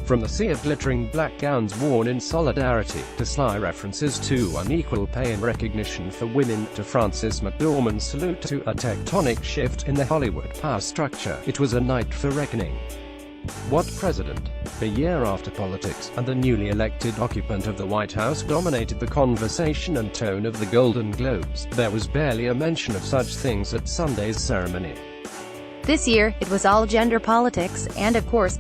From the sea of glittering black gowns worn in solidarity, to sly references to unequal pay and recognition for women, to Frances McDormand's salute to a tectonic shift in the Hollywood power structure, it was a night for reckoning. What president, a year after politics and the newly elected occupant of the White House dominated the conversation and tone of the Golden Globes, there was barely a mention of such things at Sunday's ceremony. This year, it was all gender politics, and of course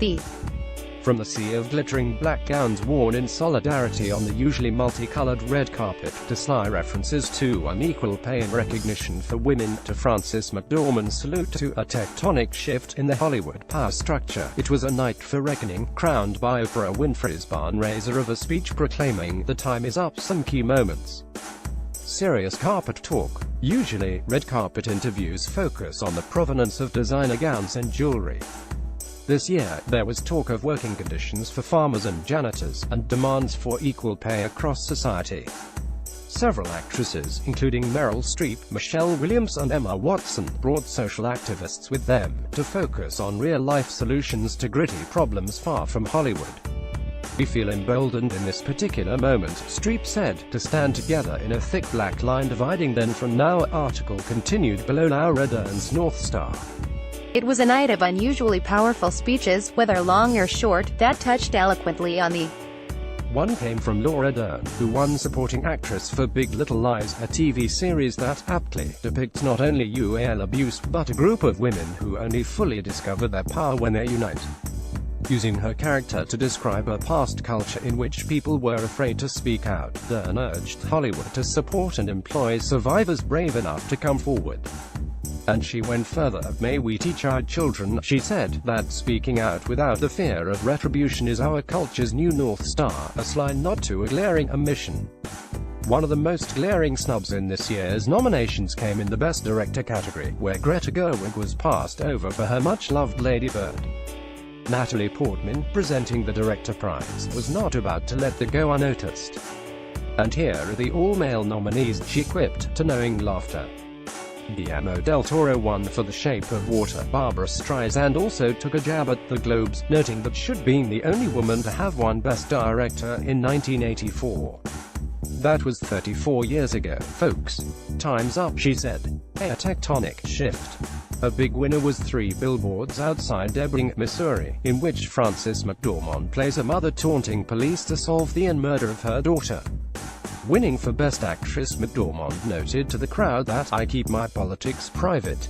From the sea of glittering black gowns worn in solidarity on the usually multicolored red carpet, to sly references to unequal pay and recognition for women, to Frances McDormand's salute to a tectonic shift in the Hollywood power structure, it was a night for reckoning, crowned by Oprah Winfrey's barn-raiser of a speech proclaiming, "The time is up." Some key moments. Serious carpet talk. Usually, red carpet interviews focus on the provenance of designer gowns and jewelry. This year, there was talk of working conditions for farmers and janitors, and demands for equal pay across society. Several actresses, including Meryl Streep, Michelle Williams and Emma Watson, brought social activists with them, to focus on real-life solutions to gritty problems far from Hollywood. "We feel emboldened in this particular moment," Streep said, "to stand together in a thick black line dividing then from now." Article continued below. Laura Dern's North Star. It was a night of unusually powerful speeches, whether long or short, that touched eloquently on the One came from Laura Dern, who won Supporting Actress for Big Little Lies, a TV series that aptly depicts not only UAL abuse, but a group of women who only fully discover their power when they unite. Using her character to describe a past culture in which people were afraid to speak out, Dern urged Hollywood to support and employ survivors brave enough to come forward. And she went further. "May we teach our children," she said, "that speaking out without the fear of retribution is our culture's new North Star," a sly nod to a glaring omission. One of the most glaring snubs in this year's nominations came in the Best Director category, where Greta Gerwig was passed over for her much-loved Lady Bird. Natalie Portman, presenting the Director Prize, was not about to let that go unnoticed. "And here are the all-male nominees," she quipped, to knowing laughter. Guillermo del Toro won for The Shape of Water. Barbra Streisand also took a jab at the Globes, noting that she'd been the only woman to have won Best Director in 1984. "That was 34 years ago, folks. Time's up," she said. A tectonic shift. A big winner was Three Billboards Outside Ebbing, Missouri, in which Frances McDormand plays a mother taunting police to solve the murder of her daughter. Winning for Best Actress, McDormand noted to the crowd that, "I keep my politics private.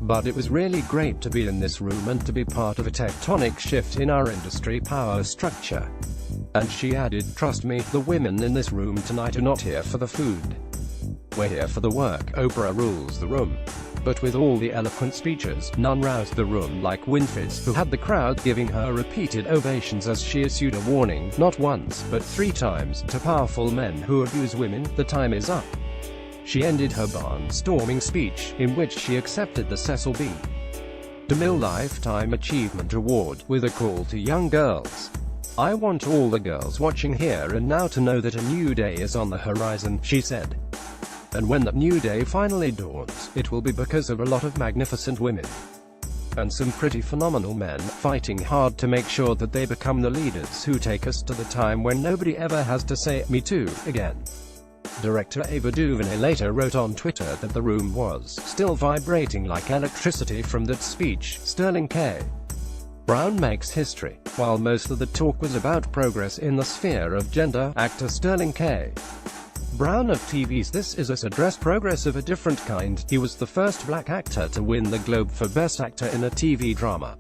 But it was really great to be in this room and to be part of a tectonic shift in our industry power structure." And she added, "Trust me, the women in this room tonight are not here for the food. We're here for the work." Oprah rules the room. But with all the eloquent speeches, none roused the room like Winfrey's, who had the crowd giving her repeated ovations as she issued a warning, not once, but 3 times, to powerful men who abuse women. "The time is up." She ended her barnstorming speech, in which she accepted the Cecil B. DeMille Lifetime Achievement Award, with a call to young girls. "I want all the girls watching here and now to know that a new day is on the horizon," she said. "And when that new day finally dawns, it will be because of a lot of magnificent women. And some pretty phenomenal men, fighting hard to make sure that they become the leaders who take us to the time when nobody ever has to say, 'Me too,' again." Director Ava DuVernay later wrote on Twitter that the room was still vibrating like electricity from that speech. Sterling K. Brown makes history. While most of the talk was about progress in the sphere of gender, actor Sterling K. Brown of TV's This Is Us addressed progress of a different kind. He was the first black actor to win the Globe for Best Actor in a TV drama.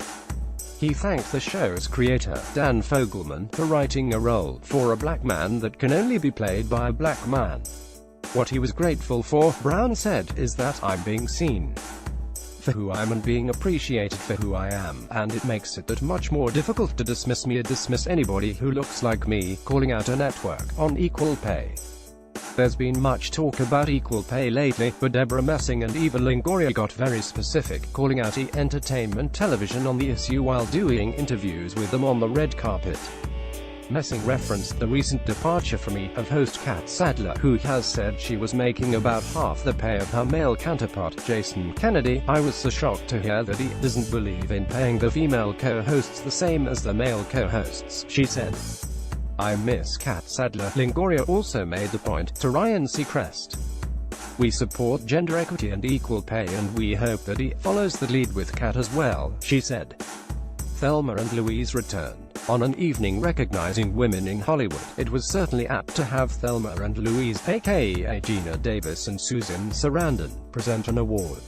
He thanked the show's creator, Dan Fogelman, for writing a role for a black man that can only be played by a black man. "What he was grateful for," Brown said, "is that I'm being seen for who I am and being appreciated for who I am, and it makes it that much more difficult to dismiss me or dismiss anybody who looks like me," calling out a network on equal pay. There's been much talk about equal pay lately, but Deborah Messing and Eva Longoria got very specific, calling out Entertainment Television on the issue while doing interviews with them on the red carpet. Messing referenced the recent departure from E! of host Kat Sadler, who has said she was making about half the pay of her male counterpart, Jason Kennedy. "I was so shocked to hear that E! doesn't believe in paying the female co-hosts the same as the male co-hosts," she said. "I miss Kat Sadler." Longoria also made the point to Ryan Seacrest. "We support gender equity and equal pay, and we hope that E! follows the lead with Kat as well," she said. Thelma and Louise returned. On an evening recognizing women in Hollywood, it was certainly apt to have Thelma and Louise, aka Gina Davis and Susan Sarandon, present an award.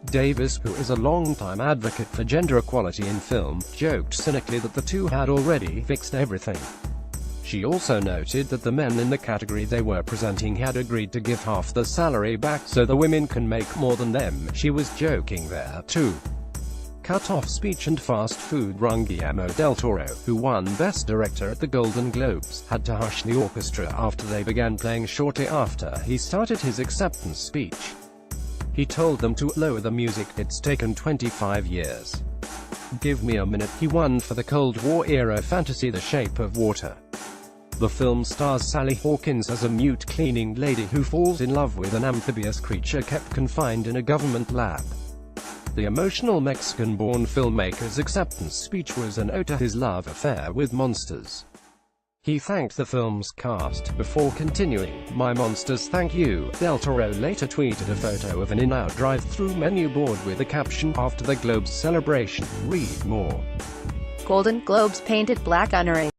Davis, who is a longtime advocate for gender equality in film, joked cynically that the two had already fixed everything. She also noted that the men in the category they were presenting had agreed to give half the salary back so the women can make more than them. She was joking there, too. Cut-off speech and fast food rung Guillermo del Toro, who won Best Director at the Golden Globes, had to hush the orchestra after they began playing shortly after he started his acceptance speech. He told them to lower the music. "It's taken 25 years. Give me a minute." He won for the Cold War-era fantasy The Shape of Water. The film stars Sally Hawkins as a mute cleaning lady who falls in love with an amphibious creature kept confined in a government lab. The emotional Mexican-born filmmaker's acceptance speech was an ode to his love affair with monsters. He thanked the film's cast, before continuing, "My monsters thank you." Del Toro later tweeted a photo of an In-N-Out drive-thru menu board with the caption, "After the Globes celebration, read more." Golden Globes painted black honoring